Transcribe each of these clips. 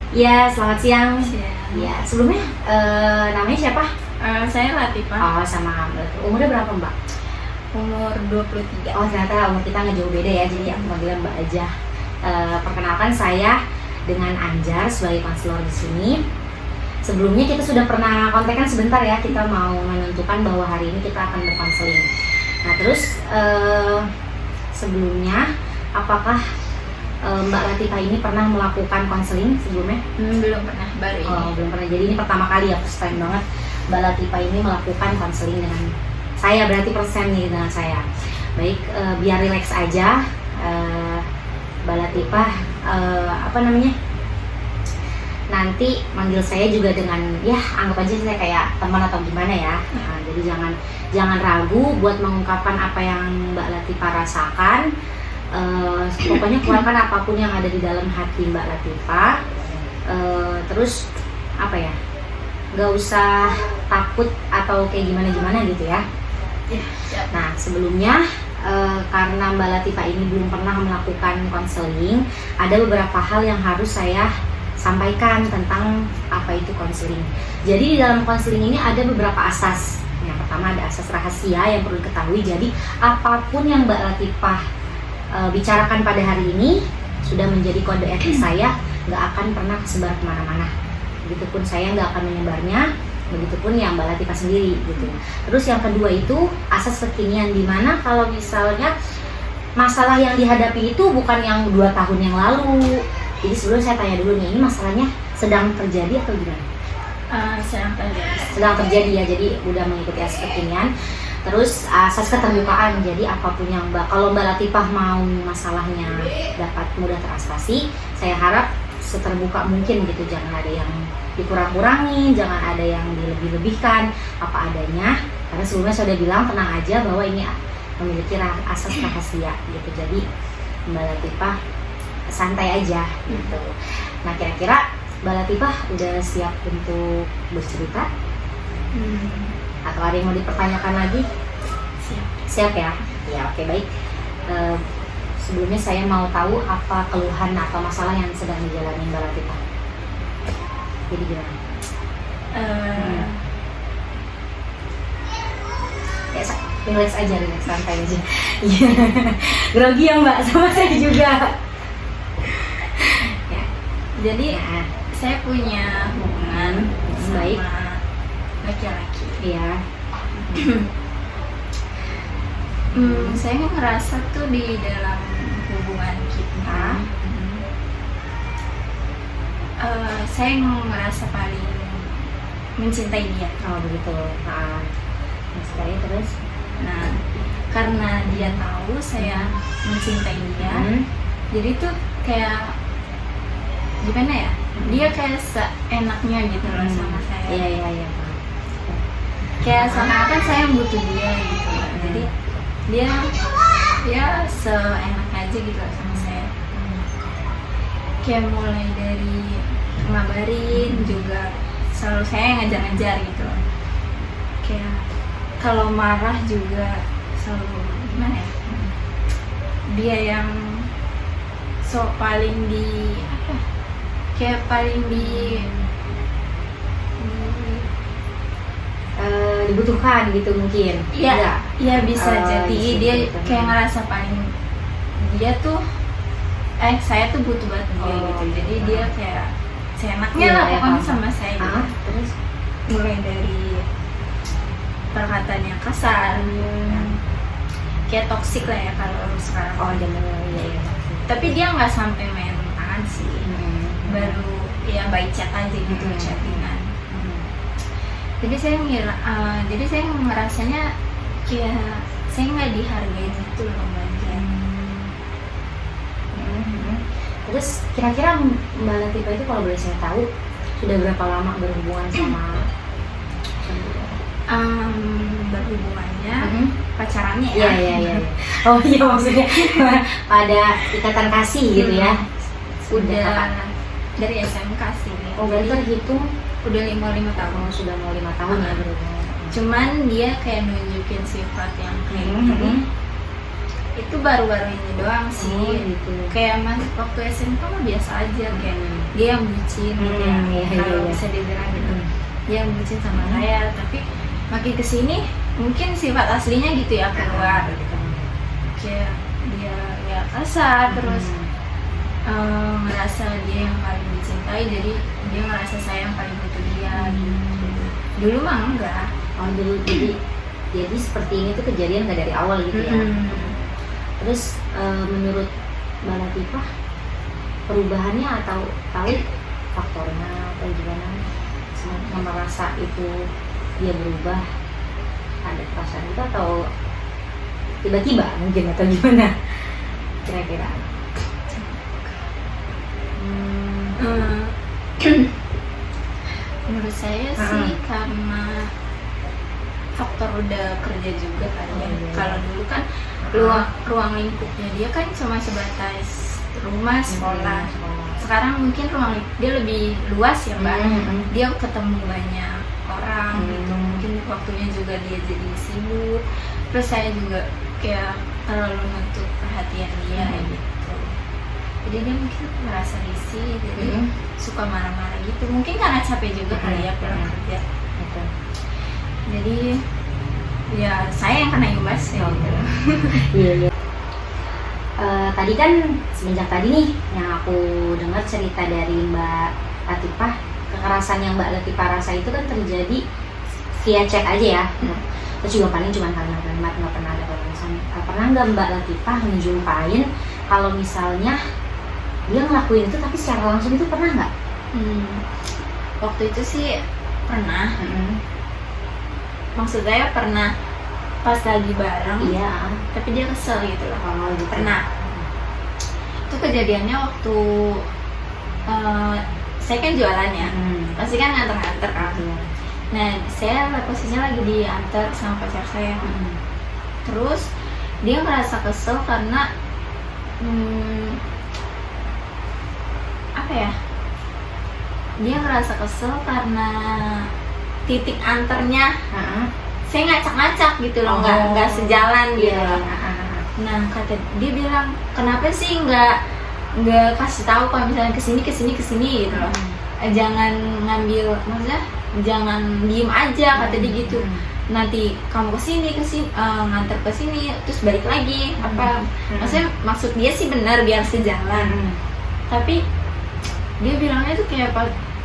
Ya, selamat siang. Siang. Ya, sebelumnya namanya siapa? Saya Latifah, Oh, sama Mbak. Umurnya berapa, Mbak? umur 23. Oh, ternyata umur kita nggak jauh beda ya, jadi aku manggilnya Mbak aja. Perkenalkan saya dengan Anjar sebagai konselor di sini. Sebelumnya kita sudah pernah kontekan sebentar ya, kita mau menentukan bahwa hari ini kita akan berkonseling. Nah, terus sebelumnya apakah Mbak Latifah ini pernah melakukan konseling sebelumnya? Belum pernah, baru ini. Oh, belum pernah. Jadi ini pertama kali ya, first time banget Mbak Latifah ini melakukan konseling dengan saya, berarti persen nih dengan saya. Baik, biar relax aja, Mbak Latifah, nanti manggil saya juga dengan, ya anggap aja saya kayak teman atau gimana ya. Nah, jadi jangan ragu buat mengungkapkan apa yang Mbak Latifah rasakan. Pokoknya keluarkan apapun yang ada di dalam hati Mbak Latifah. Terus apa ya, nggak usah takut atau kayak gimana gitu ya. Nah, sebelumnya karena Mbak Latifah ini belum pernah melakukan konseling, ada beberapa hal yang harus saya sampaikan tentang apa itu konseling. Jadi di dalam konseling ini ada beberapa asas. Yang pertama ada asas rahasia yang perlu diketahui. Jadi apapun yang Mbak Latifah bicarakan pada hari ini sudah menjadi kode etik saya, nggak akan pernah kesebar kemana-mana. Begitupun saya nggak akan menyebarnya, begitupun yang Mbak Latifah sendiri gitu. Terus yang kedua itu asas kekinian, dimana kalau misalnya masalah yang dihadapi itu bukan yang 2 tahun yang lalu. Jadi sebelum saya tanya dulu nih, ini masalahnya sedang terjadi atau gimana? Sedang terjadi. Ya, jadi udah mengikuti asas kekinian. Terus asas keterbukaan, jadi apapun yang kalau Mbak Latifah mau masalahnya dapat mudah teratasi, saya harap seterbuka mungkin gitu, jangan ada yang dikurang-kurangi, jangan ada yang dilebih-lebihkan, apa adanya. Karena sebelumnya saya udah bilang tenang aja bahwa ini memiliki asas rahasia gitu, jadi Mbak Latifah santai aja gitu. Nah, kira-kira Mbak Latifah udah siap untuk bercerita? Atau ada yang mau dipertanyakan lagi? Siap ya? Ya, oke, baik. Sebelumnya saya mau tahu apa keluhan atau masalah yang sedang dijalani Mbak Latifah. Jadi gimana? Ya, relax aja, relax, santai aja. Grogi ya Mbak, sama saya juga. Ya. Jadi saya punya hubungan baik sama laki-laki. Iya. Saya ngerasa tuh di dalam hubungan kita, saya ngerasa paling mencintai dia. Oh begitu. Mencintai terus. Nah, karena dia tahu saya mencintai dia, jadi tuh kayak gimana ya? Dia kayak seenaknya gitu loh sama saya. Iya. Kayak seakan-akan saya butuh dia gitu. Jadi dia seenaknya aja gitu loh sama saya. Kayak mulai dari ngabarin juga selalu saya yang ngejar-ngejar gitu loh. Kayak kalau marah juga selalu gimana ya? Dia yang paling dibutuhkan gitu mungkin. Iya bisa jadi dia gitu. kayak ngerasa paling dia tuh saya tuh butuh banget dia gitu. Jadi dia kayak seenaknya lah pokoknya sama saya gitu. Terus mulai dari perkataan yang kasar, kayak toksik lah ya kalau sekarang. Iya. Tapi dia nggak sampai main tangan sih, baru ya by chat aja gitu, chattingan. Jadi saya ngerasanya kayak saya nggak dihargai gitu loh Mbak. Terus kira-kira Mbak Latifah itu kalau boleh saya tahu sudah berapa lama berhubungan sama berhubungannya, pacarannya ya? Iya. Oh iya, maksudnya pada ikatan kasih gitu ya? Udah dari SMK sih. Oh berarti terhitung udah 5 tahun. Sudah mau 5 tahun ya berhubungan. Cuman dia kayak nunjukin sifat yang kayak gini itu baru-baru ini doang sih. gitu. Kayak waktu SMK mah biasa aja, kayak dia yang bucin gitu ya, Iya, kalau iya. bisa dibilang gitu. Dia yang bucin sama saya, tapi makin kesini mungkin sifat aslinya gitu ya keluar. Kayak dia ya kasar, terus ngerasa dia yang paling dicintai, jadi dia ngerasa saya yang paling butuh dia gitu. Dulu mah enggak. Oh dulu jadi seperti ini tuh kejadian nggak dari awal gitu ya. Terus menurut Mbak Latifah perubahannya atau tahu faktornya atau gimana yang merasa itu dia berubah, ada perasaan itu atau tiba-tiba mungkin atau gimana kira-kira? Menurut saya sih karena faktor udah kerja juga kan ya. Kalau dulu kan ruang lingkupnya dia kan cuma sebatas rumah, sekolah. Sekarang mungkin ruang lingkup dia lebih luas ya Mbak. Dia ketemu banyak orang gitu. Mungkin waktunya juga dia jadi sibuk. Terus saya juga kayak terlalu menuntut perhatian dia gitu. Jadi dia mungkin merasa risih, jadi suka marah-marah gitu. Mungkin karena capek juga kali ya pulang kerja. Jadi ya saya yang kena imbas ya gitu. Iya. Tadi kan semenjak tadi nih yang aku dengar cerita dari Mbak Latifah, kekerasan yang Mbak Latifah rasa itu kan terjadi via chat aja ya. Terus juga paling cuma kalimat-kalimat, nggak pernah ada kekerasan. Pernah nggak Mbak Latifah menjumpain kalau misalnya dia ngelakuin itu tapi secara langsung itu pernah nggak? Waktu itu sih pernah. Maksud saya pernah pas lagi bareng. Iya. Tapi dia kesel gitu loh. Oh, gitu. Pernah. Itu kejadiannya waktu saya kan jualan ya. Pasti kan nganter-nganter kan. Nah, saya posisinya lagi diantar sama pacar saya. Terus dia merasa kesel karena apa ya? Dia ngerasa kesel karena titik anternya saya ngacak-ngacak gitu loh, nggak sejalan gitu. Nah, kata dia bilang, kenapa sih nggak kasih tahu kalau misalnya kesini gitu loh. Jangan ngambil, maksudnya jangan diem aja, kata dia gitu. Nanti kamu kesini nganter kesini terus balik lagi apa? Maksudnya maksud dia sih benar biar sejalan. Tapi dia bilangnya tuh kayak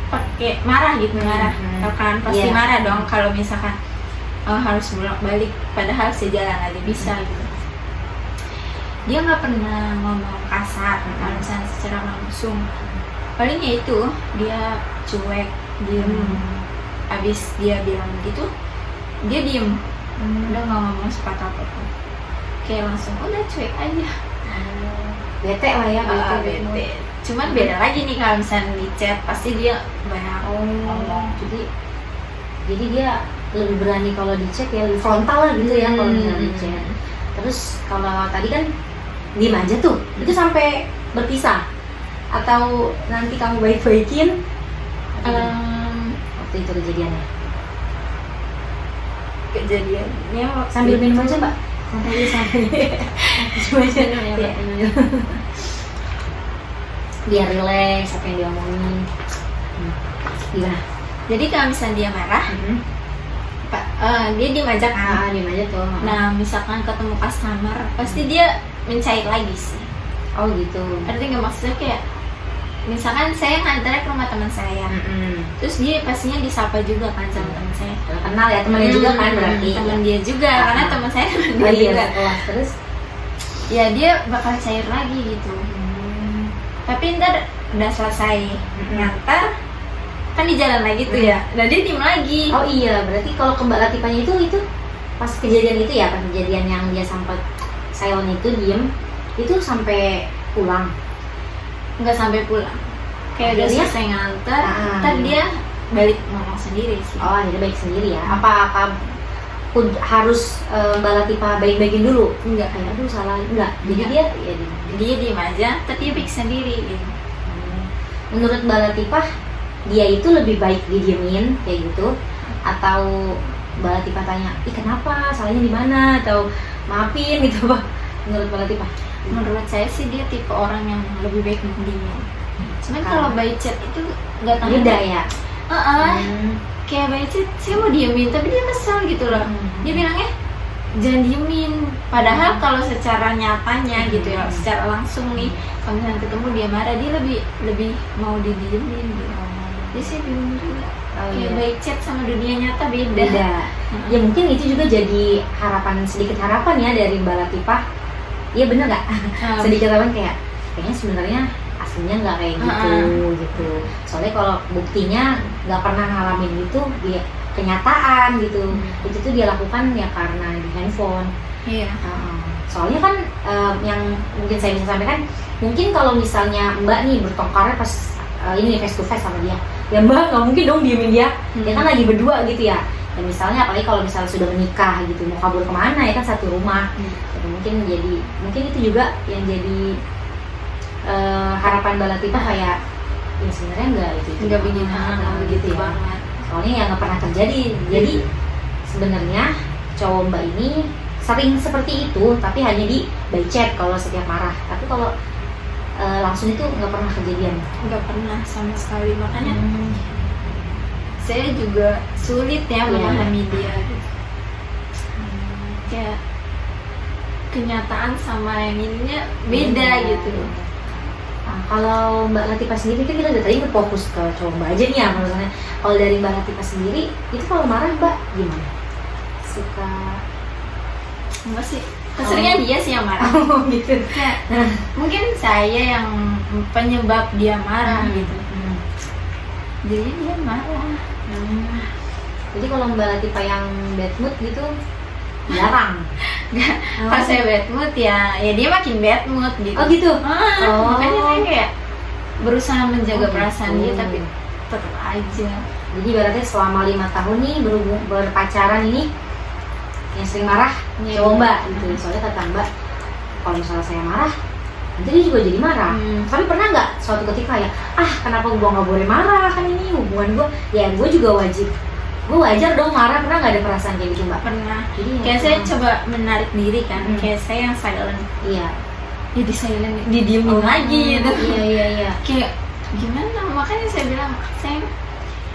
pakai marah gitu, marah. Kan pasti marah dong kalau misalkan harus bolak-balik padahal sejalan aja bisa gitu. Dia nggak pernah ngomong kasar kalau misalnya secara langsung. Palingnya itu dia cuek, diem. Abis dia bilang gitu, dia diem, udah nggak ngomong sepatah apapun. Kayak langsung udah cuek aja. Bete lah ya, bete. Cuman beda lagi nih kalau misalnya di chat, pasti dia banyak ngomong. Jadi dia lebih berani kalau di chat ya, lebih frontal lah gitu ya kalau misalnya di chat. Terus kalau tadi kan diem aja tuh, itu sampai berpisah atau nanti kamu baik-baikin? Waktu itu kejadiannya sambil minum aja Mbak, sampai biar relax apa yang diomongin. Gimana? Jadi kalau misalnya dia marah, dia diem aja kan? Diem aja tuh. Nah, misalkan ketemu customer, pasti dia mencair lagi sih. Oh gitu. Artinya nggak, maksudnya kayak misalkan saya nganter ke rumah teman saya, terus dia pastinya disapa juga kan sama teman saya. Kenal ya temannya juga kan berarti. Teman dia juga, karena teman saya dia juga. Terus ya dia bakal cair lagi gitu. Tapi ntar udah selesai ngantar, kan di jalan lagi tuh ya. Nah dia diem lagi. Oh iya, berarti kalau ke Mbak Latifahnya itu pas kejadian itu ya, pas kejadian yang dia sempat silent itu diem, itu sampai pulang? Nggak sampai pulang, kayak udah selesai nganter, ntar dia balik ngomong sendiri sih. Oh jadi baik sendiri ya? Apa harus Mbak Latifah baik-baikin dulu? Enggak, kayak aduh salah, enggak. Jadi dia diem aja, tapi dia baik sendiri gitu. Menurut Mbak Latifah, dia itu lebih baik didiemin kayak gitu, atau Mbak Latifah tanya, ih kenapa, salahnya di mana, atau maafin gitu Pak? menurut Mbak Latifah? Menurut saya sih dia tipe orang yang lebih baik mendiem. Cuman Karena- kalau by chat itu nggak tahan. Beda ya. Kayak by chat saya mau diemin tapi dia kesel gitu loh. Dia bilangnya jangan diemin. Padahal kalau secara nyatanya gitu ya, secara langsung nih, kalau misalnya ketemu dia marah, dia lebih mau didiemin gitu. Jadi saya bingung juga. Kayak by chat sama dunia nyata beda. Beda. Ya mungkin itu juga jadi sedikit harapan ya dari Mbak Latifah. Iya bener nggak? Sedikit harapan kayaknya sebenarnya aslinya nggak kayak gitu. Soalnya kalau buktinya nggak pernah ngalamin itu dia kenyataan gitu. Itu tuh dia lakukan ya karena di handphone. Iya. Soalnya kan yang mungkin saya bisa sampaikan, mungkin kalau misalnya Mbak nih bertengkarnya pas ini face to face sama dia, ya Mbak nggak mungkin dong diemin dia. Dia kan lagi berdua gitu ya. Dan misalnya apalagi kalau misalnya sudah menikah gitu, mau kabur kemana ya kan satu rumah. Jadi mungkin itu juga yang jadi harapan Mbak Latifah kayak ya sebenarnya nggak begini begitu ya. banget. Soalnya ya nggak pernah terjadi. Jadi sebenarnya cowok Mbak ini sering seperti itu, tapi hanya di by chat kalau setiap marah. Tapi kalau langsung itu nggak pernah kejadian. Nggak pernah sama sekali, makanya saya juga sulit ya memahami dia gitu. Kayak kenyataan sama yang ininya beda gitu. Nah, kalau Mbak Latifah sendiri kan kita dari tadi berfokus ke cowok Mbak aja nih ya, maksudnya kalau dari Mbak Latifah sendiri itu kalau marah Mbak gimana? Suka enggak sih, keseringan dia sih yang marah. gitu. Kayak, mungkin saya yang penyebab dia marah gitu. Jadi dia marah. Jadi kalau Mbak Latifah yang bad mood gitu jarang. Pas saya bad mood ya dia makin bad mood gitu. Oh gitu. Makanya saya kayak berusaha menjaga perasaan dia, gitu. tapi tetap aja. Jadi berarti selama 5 tahun nih berpacaran ini yang sering marah cowok Mbak gitu. Soalnya kata Mbak, kalau misalnya saya marah nanti dia juga jadi marah. Tapi pernah nggak suatu ketika ya, kenapa gue nggak boleh marah, kan ini hubungan gue, ya gue juga gue wajar dong marah. Pernah nggak ada perasaan kayak gitu Mbak? Pernah. Jadi Kayak saya coba menarik diri kan, kayak saya yang silent. Iya. Ya di silent, didiemin lagi gitu. Iya. Kayak gimana? Makanya saya bilang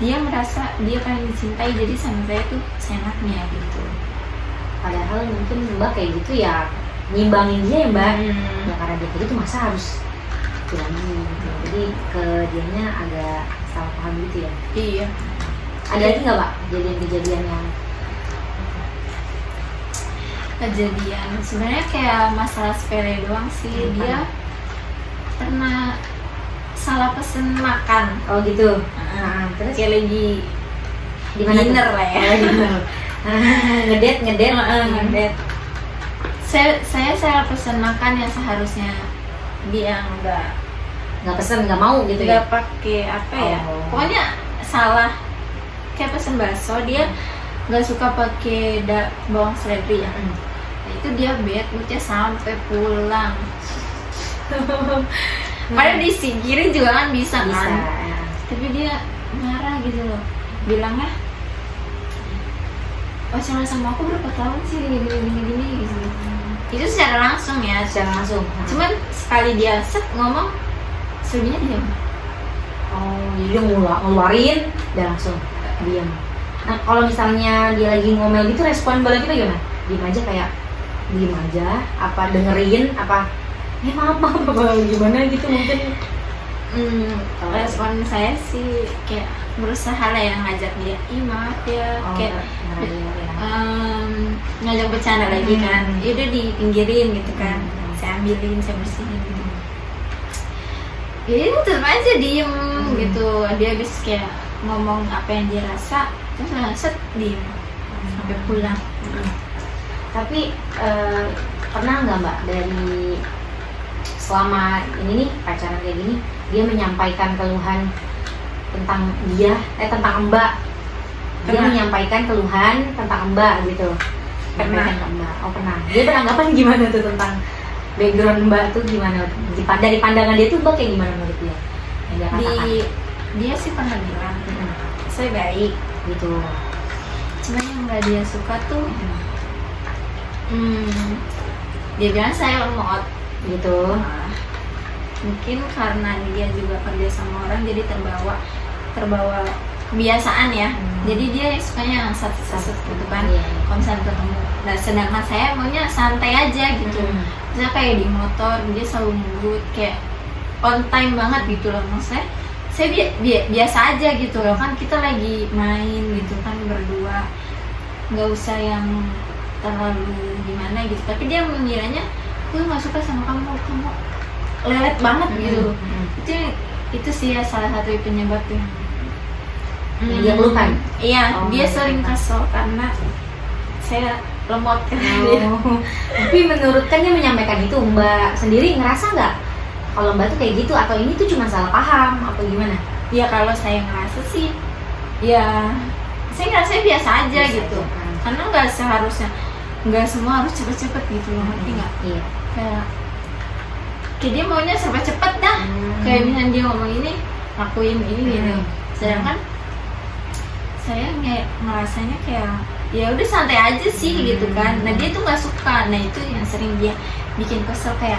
dia merasa dia pengen dicintai, jadi sama saya tuh seenaknya gitu. Padahal mungkin Mbak kayak gitu ya nyimbangin dia ya Mbak. Ya karena dia kayak gitu masa harus bilangin gitu. Jadi ke dianya agak salah paham gitu ya. Iya. Ada lagi nggak Pak kejadian-kejadian yang kejadian sebenarnya kayak masalah sepele doang sih. Dia pernah salah pesen makan. oh gitu? Terus Kayak lagi di mana dinner tuh? lah ya. Oh, dinner. Ngedet. Saya salah pesen makan yang seharusnya dia nggak pesen, nggak mau gitu ya? nggak pakai apa ya. Oh. Pokoknya salah. Kayak pesen bakso, dia nggak suka pakai bawang seledri ya. Nah, itu dia bad moodnya sampai pulang. Padahal disingkirin juga kan bisa kan. Tapi dia marah gitu loh. Bilangnya, pacaran sama aku berapa tahun sih gini gitu. Itu secara langsung ya. Secara langsung. Cuman sekali dia ngomong, selebihnya diam. Oh, jadi dia ngeluarin dan langsung diam. Nah, kalau misalnya dia lagi ngomel gitu, respon Mbak Latifah gimana? Diem aja kayak diem aja, apa dengerin, apa maaf apa gimana gitu mungkin. Respon saya sih kayak berusaha lah yang ngajak dia, maaf ya, kayak ngajak bercanda lagi kan, udah dipinggirin gitu kan, saya ambilin, saya bersihin gitu. Ya tetap aja diem gitu, dia habis kayak ngomong apa yang dia rasa, terus langsung diem sampai pulang. Tapi pernah nggak Mbak dari selama ini nih pacaran kayak gini, dia menyampaikan keluhan tentang tentang Mbak? Dia menyampaikan keluhan tentang Mbak gitu? Pernah. Mbak. Oh pernah. Dia beranggapan gimana tuh tentang background Mbak tuh gimana? Dari pandangan dia tuh Mbak kayak gimana menurut dia? Yang dia katakan? Dia sih pernah bilang, saya baik gitu. Cuma yang nggak dia suka tuh dia bilang saya lemot gitu. Nah, mungkin karena dia juga kerja sama orang jadi terbawa kebiasaan ya. Jadi dia sukanya satu gitu kan. Iya. Kalau misalnya ketemu, nah sedangkan saya maunya santai aja gitu. Misalnya kayak di motor dia selalu ngebut kayak on time banget gitu loh. Maksudnya saya biasa aja gitu loh, kan kita lagi main gitu kan berdua, nggak usah yang terlalu gimana gitu. Tapi dia mengiranya gue nggak suka sama kamu lelet banget gitu. Itu sih ya salah satu penyebabnya. Yang dia keluhkan? Iya, Oh, dia iya. sering kesel karena saya lemot kan dia. Tapi menurut kan dia menyampaikan itu, Mbak sendiri ngerasa nggak kalau Mbak tuh kayak gitu, atau ini tuh cuma salah paham atau gimana? Ya kalau saya ngerasa sih, ya saya ngerasa biasa aja Biasa gitu. aja, kan. Karena nggak seharusnya, nggak semua harus cepet-cepet gitu loh, ngerti nggak? Iya. Kayak dia maunya serba cepet dah. Kayak misalnya dia ngomong ini, lakuin ini gitu. Sedangkan saya ngerasanya kayak ya udah santai aja sih gitu kan. Nah dia tuh nggak suka. Nah itu yang sering dia bikin kesel, kayak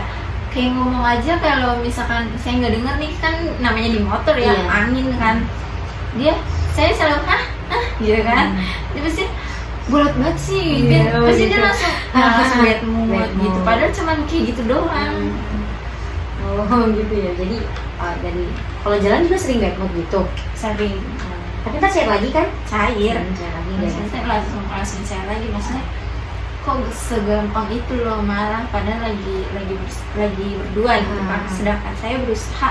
ngomong aja kalau misalkan saya nggak denger nih, kan namanya di motor ya, Iya. angin kan. Saya selalu gitu kan. Dia pasti bolot banget sih, Iya, pasti gitu. dia langsung bad mood Bad gitu. mood. Padahal cuman kayak gitu doang. Oh gitu ya. Jadi kalau jalan juga sering bad mood gitu. Sering Tapi ntar share lagi kan? cair. Share lagi nggak Maksudnya sih? saya langsung share lagi, maksudnya kok segampang itu loh marah padahal lagi berdua gitu kan. Sedangkan saya berusaha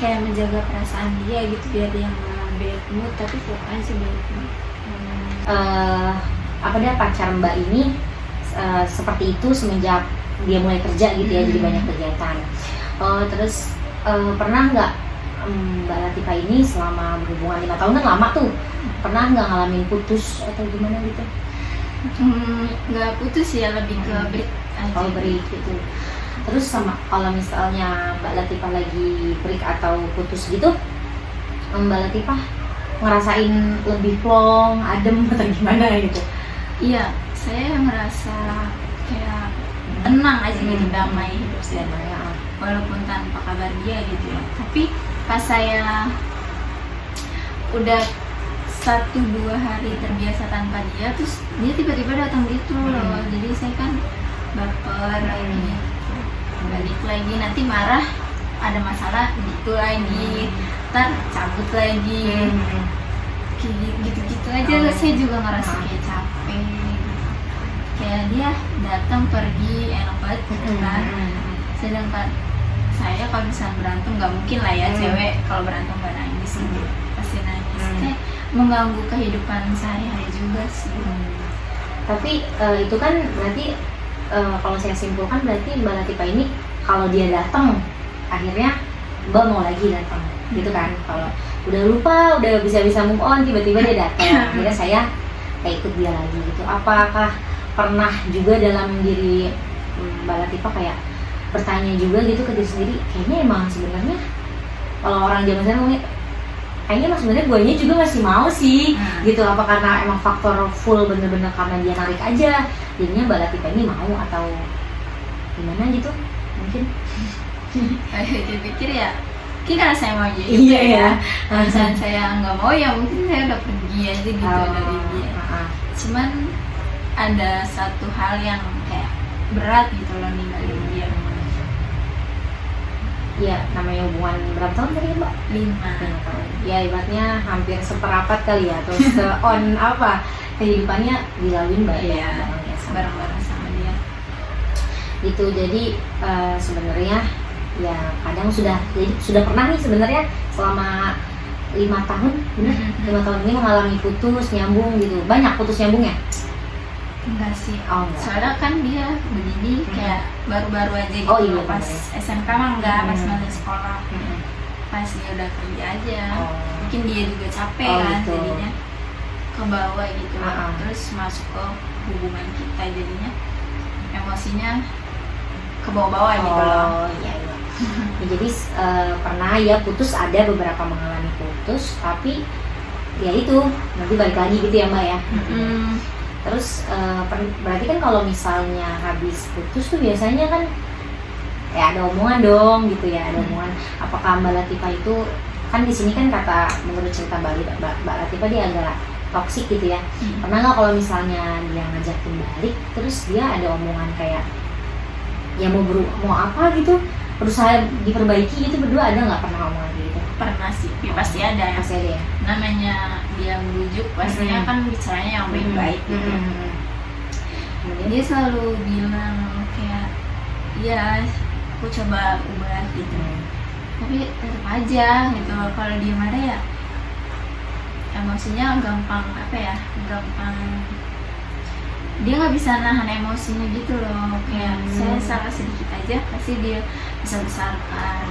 kayak menjaga perasaan dia gitu biar dia nggak bad mood, tapi kok aja bad mood. Apa dia pacar Mbak ini seperti itu semenjak dia mulai kerja gitu ya, jadi banyak kegiatan. Terus pernah nggak Mbak Latifah ini selama berhubungan 5 tahun kan lama tuh, pernah nggak ngalamin putus atau gimana gitu? Nggak putus ya, lebih ke break aja. Kalau break gitu. Terus sama kalau misalnya Mbak Latifah lagi break atau putus gitu, Mbak Latifah ngerasain lebih plong, adem atau gimana gitu? Iya, saya merasa kayak tenang aja gitu, damai hidup saya. Walaupun tanpa kabar dia gitu ya. Tapi pas saya udah 1-2 hari terbiasa tanpa dia, terus dia tiba-tiba datang gitu loh. Jadi saya kan baper lagi, balik lagi, nanti marah, ada masalah gitu lagi, ntar cabut lagi, kayak gitu-gitu aja. Saya juga ngerasa kayak capek gitu. Kayak dia datang pergi enak banget gitu kan. Sedangkan saya kalau misalnya berantem, nggak mungkin lah ya cewek kalau berantem nggak nangis gitu, pasti nangis. Kayak mengganggu kehidupan sehari-hari juga sih. Tapi itu kan berarti kalau saya simpulkan berarti Mbak Latifah ini kalau dia datang akhirnya Mbak mau lagi datang gitu kan. Kalau udah lupa, udah bisa move on, tiba-tiba dia datang, akhirnya saya kayak ikut dia lagi gitu. Apakah pernah juga dalam diri Mbak Latifah kayak bertanya juga gitu ke diri sendiri, kayaknya emang sebenarnya kalau orang zaman sekarang ngomongnya kayaknya emang sebenarnya guanya juga masih mau sih gitu. Apa karena emang faktor full bener-bener karena dia narik aja jadinya Mbak Latifah ini mau, atau gimana gitu mungkin? Saya pikir ya karena saya mau jadi Iya ya. Kalau misalnya saya nggak mau ya mungkin saya udah pergi aja gitu dari dia. Cuman ada satu hal yang kayak berat gitu loh, ninggalin dia. Iya, namanya hubungan berapa tahun tadi Mbak? 5 tahun. Ya ibaratnya hampir seperapat kali ya, atau on apa kehidupannya dilalui Mbak Iya, ya, bareng-bareng sama dia. Gitu. Jadi sebenarnya ya kadang sudah pernah nih sebenarnya selama 5 tahun, benar? 5 tahun ini mengalami putus nyambung gitu. Banyak putus nyambungnya? Enggak sih. Oh, enggak. Soalnya kan dia begini kayak baru-baru aja gitu. Oh, iya, pas bener. SMK mah enggak, pas masih sekolah. Pas dia udah kerja aja. Oh. Mungkin dia juga capek Oh, kan, gitu. jadinya ke bawah gitu. Ah. Terus masuk ke hubungan kita, jadinya emosinya ke bawah-bawah gitu loh. Oh iya iya. Ya, jadi pernah ya putus, ada beberapa mengalami putus, tapi ya itu nanti balik lagi gitu ya Mbak ya. Terus berarti kan kalau misalnya habis putus tuh biasanya kan ya ada omongan dong gitu ya, ada omongan. Apakah Mbak Latifah itu kan di sini kan kata menurut cerita Mbak Latifah dia agak toksik gitu ya. Pernah nggak kalau misalnya dia ngajakin balik terus dia ada omongan kayak ya mau apa gitu, berusaha diperbaiki gitu, berdua ada nggak pernah omongan gitu? Pernah sih, ya, pasti ada ya. Pasti ada ya. Namanya dia bujuk pastinya kan bicaranya yang baik-baik gitu. Kemudian Dia selalu bilang kayak ya aku coba ubah gitu, tapi tetap aja gitu. Kalau dia marah ya emosinya gampang dia nggak bisa nahan emosinya gitu loh. Kayak saya salah sedikit aja pasti dia bisa besarkan.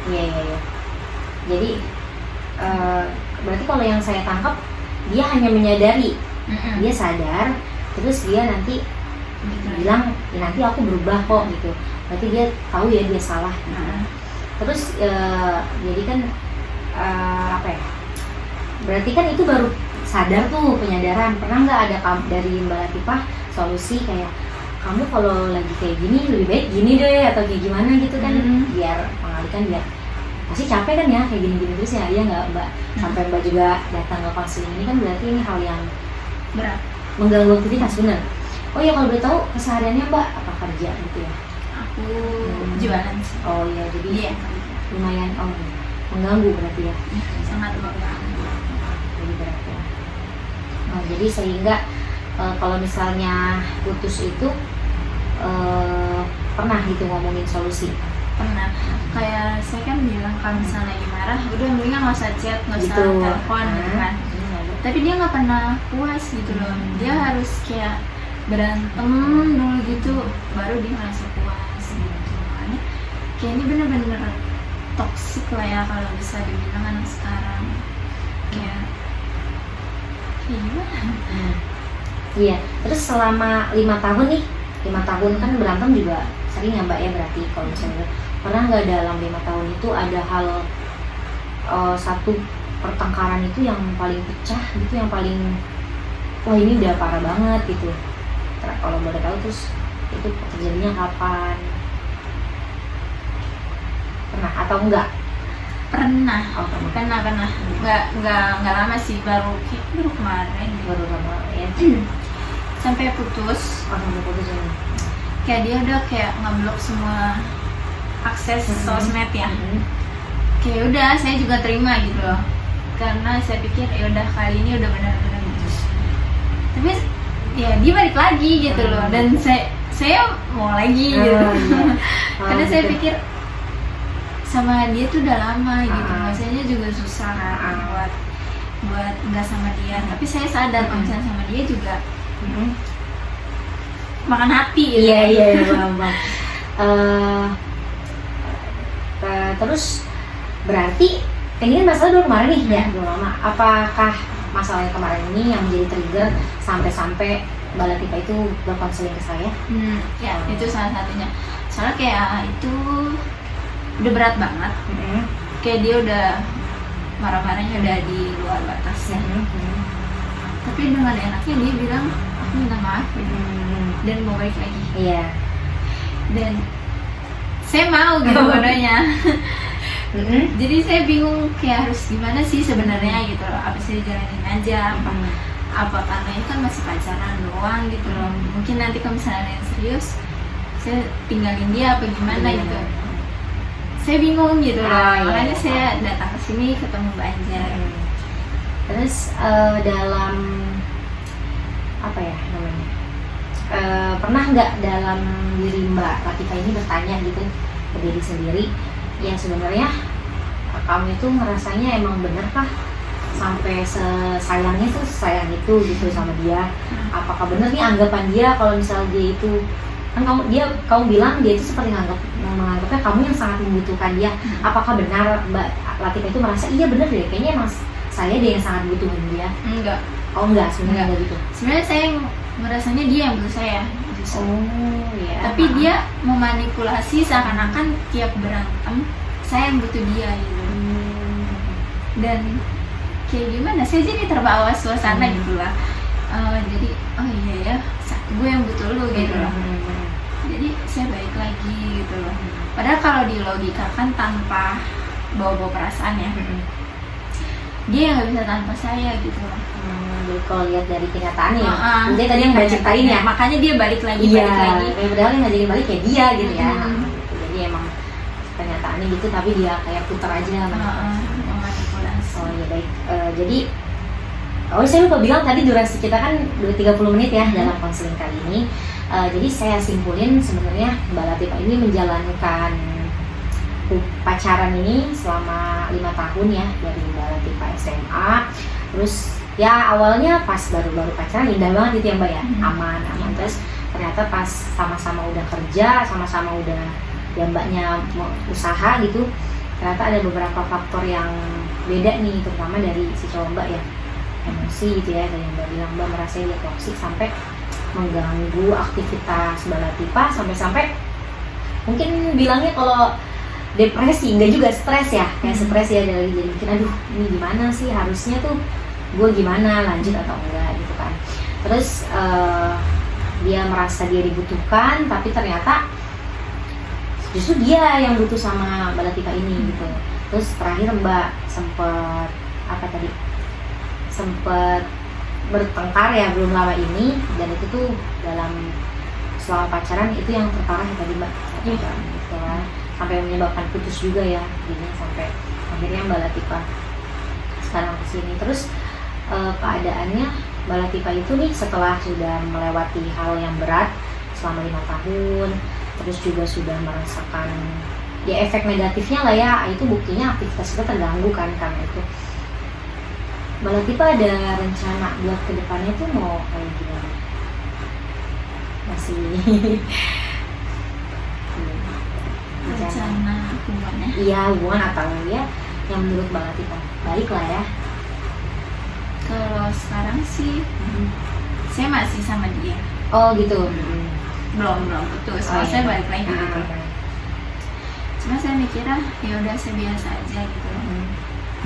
Iya. Jadi berarti kalau yang saya tangkap dia hanya menyadari, dia sadar, terus dia nanti bilang ya nanti aku berubah kok gitu. Berarti dia tahu ya dia salah gitu. Terus jadi kan apa ya? Berarti kan itu baru sadar tuh, penyadaran. Pernah nggak ada dari Mbak Latifah solusi kayak kamu kalau lagi kayak gini lebih baik gini deh atau kayak gimana gitu kan, biar mengalihkan, biar pasti capek kan ya kayak gini-gini terus ya, iya nggak Mbak? Sampai Mbak juga datang ke konseling ini kan berarti ini hal yang berat, mengganggu aktivitas, benar? Oh ya, kalau boleh tahu kesehariannya Mbak apa kerja gitu ya? aku jualan sih. Oh iya, jadi Iya, lumayan mengganggu berarti ya? sangat mengganggu. Jadi berat ya. Nah, jadi sehingga kalau misalnya putus itu pernah gitu ngomongin solusi? Pernah. Kayak saya kan bilang kalau misalnya lagi marah udah mendingan nggak usah chat, nggak usah Gitu. telepon gitu kan. Tapi dia nggak pernah puas gitu loh. Dia harus kayak berantem dulu gitu baru dia merasa puas gitu. Makanya kayak ini bener-bener toksik lah ya kalau bisa dibilang anak sekarang. Kayak gimana? Iya. Terus selama 5 tahun nih, 5 tahun kan berantem juga sering ya Mbak ya, berarti kalau misalnya pernah nggak dalam 5 tahun itu ada hal satu pertengkaran itu yang paling pecah gitu, yang paling wah ini udah parah banget gitu? Kalau boleh tahu terus itu terjadinya kapan? Pernah atau enggak? Pernah. Oh, pernah. Pernah. Nggak lama sih, baru kemarin gitu. Baru lama ya. Sampai putus. Oh, sampai putus ya. Kayak dia udah kayak ngeblok semua akses sosmed ya. Kayak udah saya juga terima gitu loh, karena saya pikir ya udah kali ini udah benar-benar putus. Tapi ya dia balik lagi gitu loh, dan saya mau lagi gitu. Iya. Karena gitu. saya pikir sama dia tuh udah lama gitu, rasanya juga susah kan buat nggak sama dia. Tapi saya sadar kalau misalnya sama dia juga makan hati gitu. Iya, bang. Terus berarti ini kan masalah dulu kemarin nih ya, belum lama. Apakah masalah yang kemarin ini yang menjadi trigger sampai Mbak Latifah itu berkonseling ke saya? Ya itu salah satunya. Soalnya kayak itu udah berat banget. Kayak dia udah marah-marahnya udah di luar batasnya. Tapi dengan enaknya dia bilang aku minta maaf dan mau balik lagi. Iya. Dan saya mau gitu bodohnya. Jadi saya bingung kayak harus gimana sih sebenarnya gitu loh. Apa sih jalanin aja? Apa karena itu kan masih pacaran doang gitu loh. Mungkin nanti kalau misalnya yang serius saya tinggalin dia apa gimana gitu. Saya bingung gitu loh. Makanya saya datang ke sini ketemu Mbak Anjar. Terus dalam apa ya namanya? Pernah nggak dalam diri Mbak Latifah ini bertanya gitu ke diri sendiri, ya sebenarnya kamu itu ngerasanya emang bener kah sampai sayang itu gitu sama dia? Apakah bener nih anggapan dia kalau misalnya dia itu kan kamu bilang dia itu seperti menganggapnya kamu yang sangat membutuhkan dia. Apakah benar Mbak Latifah itu merasa iya bener deh kayaknya emang saya deh yang sangat butuhin dia? Enggak. Oh enggak, sebenarnya enggak gitu. Sebenarnya saya merasanya dia yang butuh saya. Oh iya. Tapi dia memanipulasi seakan-akan tiap berantem saya yang butuh dia gitu. Dan kayak gimana? Saya jadi terbawa suasana gitu lah. Jadi oh iya ya, gue yang butuh lu gitu loh. Jadi saya balik lagi gitu loh. Padahal kalau di logika kan tanpa bawa perasaan ya, dia yang nggak bisa tanpa saya gitu loh. Jadi kalau lihat dari kenyataannya ya, dia tadi yang mbak ceritain ya, makanya dia balik lagi. iya, balik lagi. padahal yang ngajakin balik ya dia gitu ya. Jadi emang kenyataannya gitu, tapi dia kayak putar aja Memanipulasi. Oh ya baik. Jadi saya lupa bilang tadi durasi kita kan 30 menit ya dalam konseling kali ini. Jadi saya simpulin sebenarnya Mbak Latifah ini menjalankan pacaran ini selama 5 tahun ya, dari Mbak Latifah SMA. Terus ya awalnya pas baru-baru pacaran indah banget gitu ya Mbak ya, aman. Terus ternyata pas sama-sama udah kerja, sama-sama udah ya Mbaknya usaha gitu, ternyata ada beberapa faktor yang beda nih, terutama dari si cowok Mbak ya, emosi gitu ya, dari yang Mbak bilang Mbak merasa dia toksik sampai mengganggu aktivitas Mbak Latifah, sampai-sampai mungkin bilangnya kalau depresi, enggak juga stres ya, kayak stres ya, dari jadi mikir aduh ini gimana sih, harusnya tuh gue gimana, lanjut atau enggak gitu kan. Terus dia merasa dia dibutuhkan, tapi ternyata justru dia yang butuh sama Mbak Latifah ini gitu. Terus terakhir Mbak sempet bertengkar ya belum lama ini, dan itu tuh dalam selama pacaran itu yang terparah ya tadi Mbak, gitu kan, sampai menyebabkan putus juga ya, ini sampai akhirnya Mbak Latifah sekarang kesini. Terus keadaannya Mbak Latifah itu nih setelah sudah melewati hal yang berat selama 5 tahun, terus juga sudah merasakan ya efek negatifnya lah ya, itu buktinya aktivitas kita terganggu kan karena itu. Mbak Latifah ada rencana buat kedepannya tuh mau kayak gimana? Masih rencana hubungannya? Iya, hubungan atau ya yang menurut Mbak Latifah baik lah ya. Kalau sekarang sih saya masih sama dia. Oh gitu. Belum putus. Saya balik lagi gitu. Cuma saya mikirnya ya udah saya biasa aja gitu,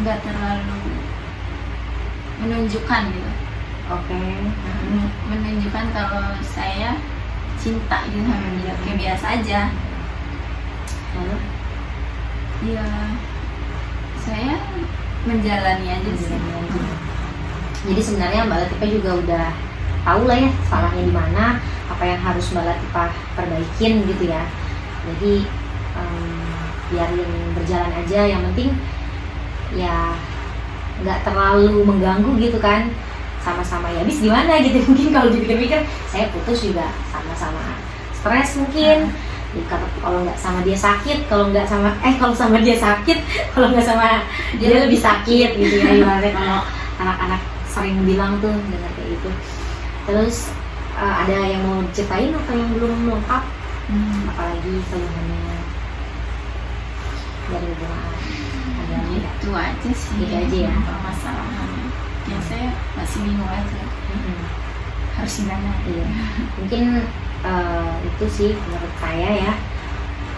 nggak terlalu menunjukkan gitu. Oke. Menunjukkan kalau saya cinta gitu sama dia, kayak biasa aja. Lalu? Ya saya menjalani aja sih. Jadi sebenarnya Mbak Latifah juga udah tahu lah ya salahnya di mana, apa yang harus Mbak Latifah perbaikin gitu ya. Jadi biarin berjalan aja, yang penting ya nggak terlalu mengganggu gitu kan, sama-sama ya habis gimana gitu. Mungkin kalau dipikir-pikir saya putus juga sama-sama stres mungkin. Kalau nggak sama dia sakit, kalau sama dia sakit, kalau nggak sama dia lebih sakit gitu ya. Ibaratnya kalau anak-anak sering bilang tuh dengar kayak gitu. Terus ada yang mau ceritain atau yang belum lengkap? Apalagi keluhannya dari hubungan? Ada Itu aja sih. Gitu aja ya. Permasalahannya. Ya saya masih bingung aja. Harus gimana? Iya. Mungkin itu sih menurut saya ya.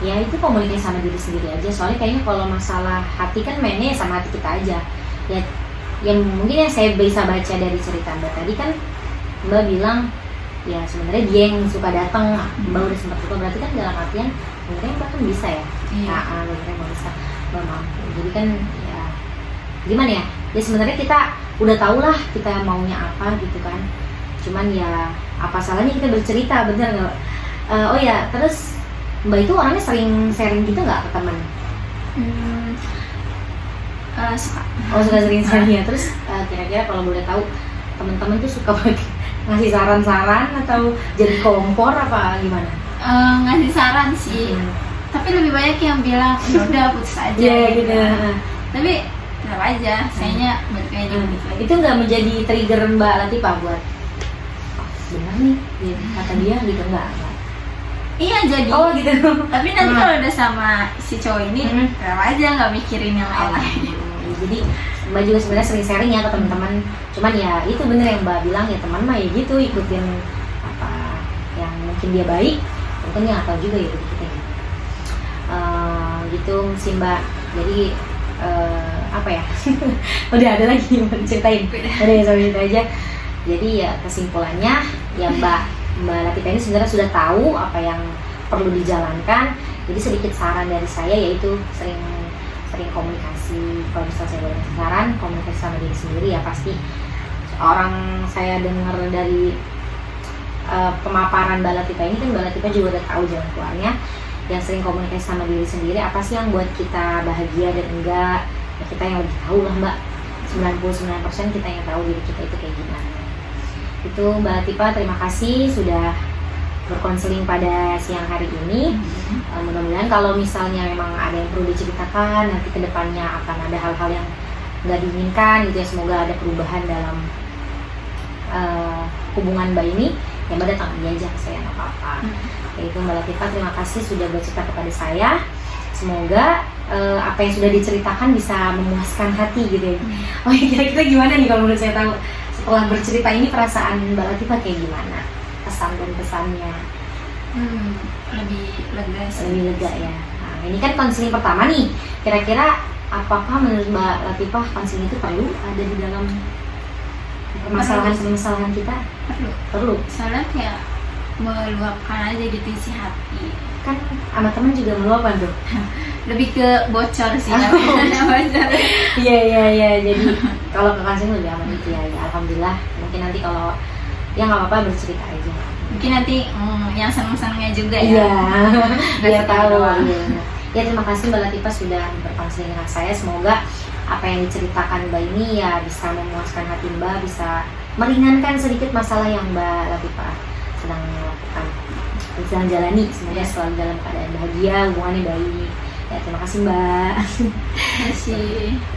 Ya itu komunikasi sama diri sendiri aja. Soalnya kayaknya kalau masalah hati kan mainnya sama hati kita aja. Ya yang mungkin yang saya bisa baca dari cerita Mbak tadi kan, Mbak bilang ya sebenarnya dia yang suka datang, Mbak udah sempat suka, berarti kan dalam artian sebenarnya Mbak kan bisa ya. Sebenarnya Mbak bisa, Mbak mampu. Jadi kan ya gimana ya, ya sebenarnya kita udah tau lah kita maunya apa gitu kan. Cuman ya apa salahnya kita bercerita, bener nggak? Oh ya, terus Mbak itu orangnya sering sharing gitu nggak ke teman? Suka. Oh suka sering-sering ya. Terus kira-kira kalau boleh tahu teman-teman tuh suka ngasih saran-saran atau jadi kompor apa gimana? Ngasih saran sih. Tapi lebih banyak yang bilang udah putus aja. Gitu. Tapi tetap aja, sayanya balik lagi. Itu nggak menjadi trigger Mbak Latifah buat benar nih kata dia gitu nggak? Iya jadi. Oh gitu. Tapi nanti kalau udah sama si cowok ini, tetap aja nggak mikirin yang lain. Jadi Mbak juga sebenarnya sering sharing ya ke teman-teman. Cuman ya itu bener yang Mbak bilang, ya teman mah ya gitu, ikutin apa yang mungkin dia baik, mungkin nggak tahu juga ya kita gitu. Gitu sih Mbak. Jadi apa ya? Udah ada lagi mau diceritain. Udah ya, sampai itu aja. Jadi ya kesimpulannya ya Mbak Latifah ini sebenarnya sudah tahu apa yang perlu dijalankan. Jadi sedikit saran dari saya yaitu sering komunikasi. Kalau misalnya saya boleh kasih saran, komunikasi sama diri sendiri ya pasti. Orang saya dengar dari pemaparan Mbak Latifah ini kan Mbak Latifah juga udah tahu jalan keluarnya. Yang sering komunikasi sama diri sendiri, apa sih yang buat kita bahagia dan enggak, ya kita yang lebih tahu lah Mbak. 99% kita yang tahu diri kita itu kayak gimana. Itu Mbak Latifah, terima kasih sudah berkonseling pada siang hari ini. Mudah-mudahan kalau misalnya memang ada yang perlu diceritakan nanti kedepannya akan ada hal-hal yang nggak diinginkan gitu ya, semoga ada perubahan dalam hubungan Mbak ini, ya Mbak datang aja ke saya, nggak apa-apa. Yaitu Mbak Latifah, terima kasih sudah bercerita kepada saya. Semoga apa yang sudah diceritakan bisa memuaskan hati gitu ya. Oh ya, kira-kira gimana nih kalau menurut saya tahu setelah bercerita ini perasaan Mbak Latifah kayak gimana? Pesan dan pesannya Lebih lega sih. lebih lega ya. Nah, ini kan konseling pertama nih. Kira-kira apakah menurut Mbak Latifah konseling itu perlu ada di dalam permasalahan kita? Perlu. Soalnya kayak meluapkan aja gitu isi hati. Kan sama teman juga meluapkan tuh. Lebih ke bocor sih. Bocor. Iya. Jadi kalau ke konseling lebih aman gitu ya. Alhamdulillah. Mungkin nanti kalau ya nggak apa-apa bercerita aja. Mungkin nanti yang seneng-senengnya juga ya. Iya. Biar tahu. doang. Iya. Ya terima kasih Mbak Latifah sudah berkonseling dengan saya. Semoga apa yang diceritakan Mbak ini ya bisa memuaskan hati Mbak, bisa meringankan sedikit masalah yang Mbak Latifah sedang lakukan, sedang jalani. Semoga selalu dalam keadaan bahagia, hubungannya baik. Ya terima kasih Mbak. Terima kasih.